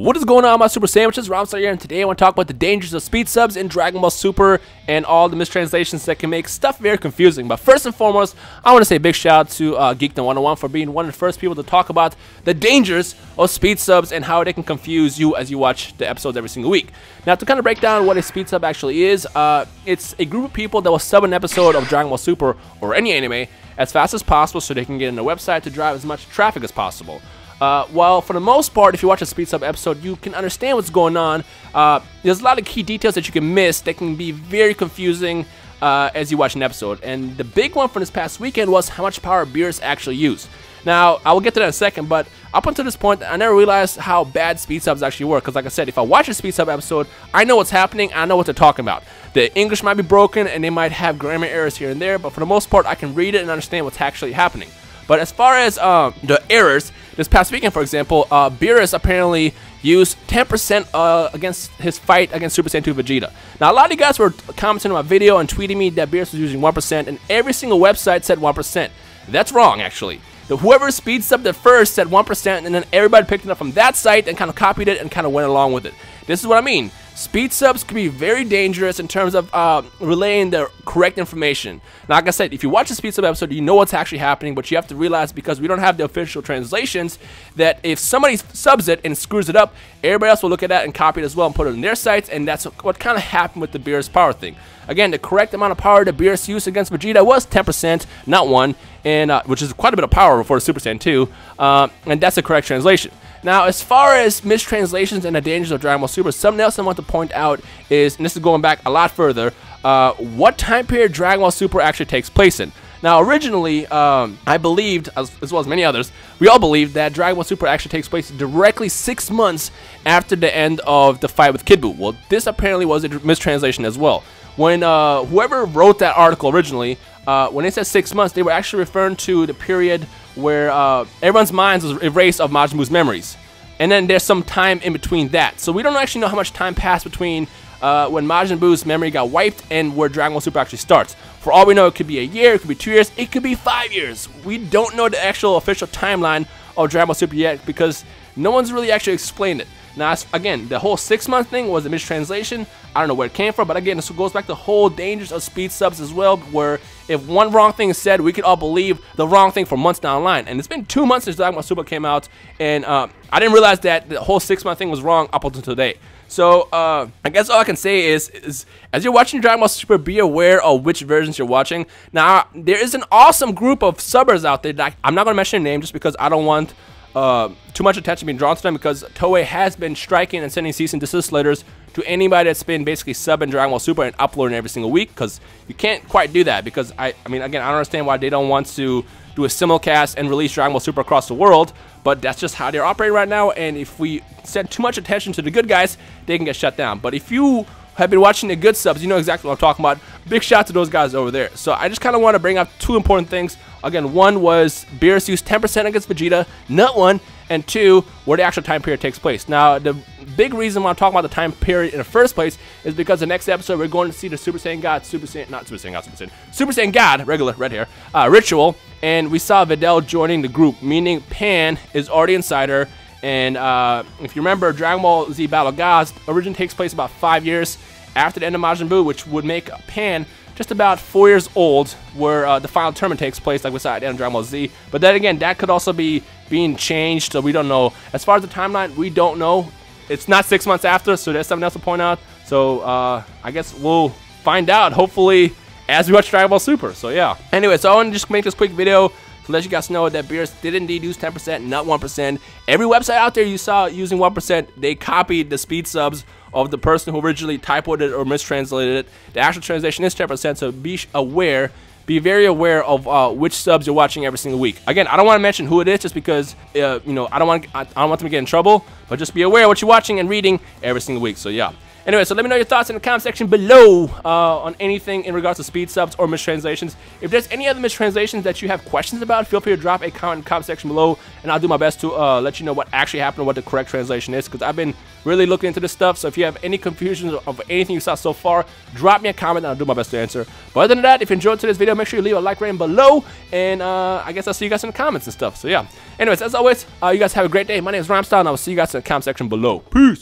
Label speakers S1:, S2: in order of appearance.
S1: What is going on, my Super Sandwiches? Rhymestyle here, and today I want to talk about the dangers of speed subs in Dragon Ball Super and all the mistranslations that can make stuff very confusing. But first and foremost, I want to say a big shout out to Geekdom 101 for being one of the first people to talk about the dangers of speed subs and how they can confuse you as you watch the episodes every single week. Now, to kind of break down what a speed sub actually is, it's a group of people that will sub an episode of Dragon Ball Super or any anime as fast as possible so they can get in the website to drive as much traffic as possible. Well, for the most part, if you watch a speed sub episode, you can understand what's going on. There's a lot of key details that you can miss that can be very confusing as you watch an episode. And the big one from this past weekend was how much power Beerus actually used. Now, I will get to that in a second, but up until this point, I never realized how bad speed subs actually work. Because like I said, if I watch a speed sub episode, I know what's happening, I know what they're talking about. The English might be broken, and they might have grammar errors here and there, but for the most part, I can read it and understand what's actually happening. But as far as the errors, this past weekend, for example, Beerus apparently used 10% against his fight against Super Saiyan 2 Vegeta. Now, a lot of you guys were commenting on my video and tweeting me that Beerus was using 1%, and every single website said 1%. That's wrong, actually. Whoever speed subbed it first said 1%, and then everybody picked it up from that site and kind of copied it and kind of went along with it. This is what I mean. Speed subs can be very dangerous in terms of relaying the correct information. Now, like I said, if you watch a speed sub episode, you know what's actually happening, but you have to realize, because we don't have the official translations, that if somebody subs it and screws it up, everybody else will look at that and copy it as well and put it in their sites, and that's what kind of happened with the Beerus power thing. Again, the correct amount of power that Beerus used against Vegeta was 10%, not 1, and which is quite a bit of power for Super Saiyan 2, and that's the correct translation. Now, as far as mistranslations and the dangers of Dragon Ball Super, something else I want to point out is, and this is going back a lot further, what time period Dragon Ball Super actually takes place in. Now, originally, I believed, as well as many others, we all believed that Dragon Ball Super actually takes place directly 6 months after the end of the fight with Kid Buu. Well, this apparently was a mistranslation as well. When whoever wrote that article originally, when they said 6 months, they were actually referring to the period where everyone's minds was erased of Majin Buu's memories. And then there's some time in between that. So we don't actually know how much time passed between when Majin Buu's memory got wiped and where Dragon Ball Super actually starts. For all we know, it could be a year, it could be 2 years, it could be 5 years. We don't know the actual official timeline of Dragon Ball Super yet because no one's really actually explained it. Now, again, the whole 6 month thing was a mistranslation. I don't know where it came from, but again, this goes back to the whole dangers of speed subs as well, where if one wrong thing is said, we could all believe the wrong thing for months down the line. And it's been 2 months since Dragon Ball Super came out, and I didn't realize that the whole 6 month thing was wrong up until today. So, I guess all I can say is as you're watching Dragon Ball Super, be aware of which versions you're watching. Now, there is an awesome group of subbers out there that I'm not going to mention their name just because I don't want too much attention being drawn to them, because Toei has been striking and sending cease and desist letters to anybody that's been basically subbing Dragon Ball Super and uploading every single week, because you can't quite do that, because I mean, again, I don't understand why they don't want to do a simulcast and release Dragon Ball Super across the world, but that's just how they're operating right now, and if we send too much attention to the good guys, they can get shut down. But if you have been watching the good subs, you know exactly what I'm talking about. Big shout out to those guys over there. So I just kind of want to bring up two important things. Again, one was Beerus used 10% against Vegeta, not 1, and 2, where the actual time period takes place. Now, the big reason why I'm talking about the time period in the first place is because the next episode we're going to see the Super Saiyan God, Super Saiyan God, regular red hair, ritual, and we saw Videl joining the group, meaning Pan is already inside her. And if you remember, Dragon Ball Z Battle of Gods originally takes place about 5 years after the end of Majin Buu, which would make Pan just about 4 years old, where the final tournament takes place, like we saw at the end of Dragon Ball Z. But then again, that could also be being changed, so we don't know. As far as the timeline, we don't know. It's not 6 months after, so there's something else to point out. So I guess we'll find out, hopefully, as we watch Dragon Ball Super. So yeah. Anyway, so I want to just make this quick video to let you guys know that Beerus did indeed use 10%, not 1%. Every website out there you saw using 1%, they copied the speed subs of the person who originally typoed it or mistranslated it. The actual translation is 10%, so be aware, be very aware of which subs you're watching every single week. Again, I don't want to mention who it is just because you know, I don't want them to get in trouble, but just be aware of what you're watching and reading every single week. So yeah. Anyway, so let me know your thoughts in the comment section below on anything in regards to speed subs or mistranslations. If there's any other mistranslations that you have questions about, feel free to drop a comment in the comment section below, and I'll do my best to let you know what actually happened and what the correct translation is, because I've been really looking into this stuff. So if you have any confusion of anything you saw so far, drop me a comment and I'll do my best to answer. But other than that, if you enjoyed today's video, make sure you leave a like rating below, and I guess I'll see you guys in the comments and stuff. So yeah. Anyways, as always, you guys have a great day. My name is Rhymestyle, and I will see you guys in the comment section below. Peace!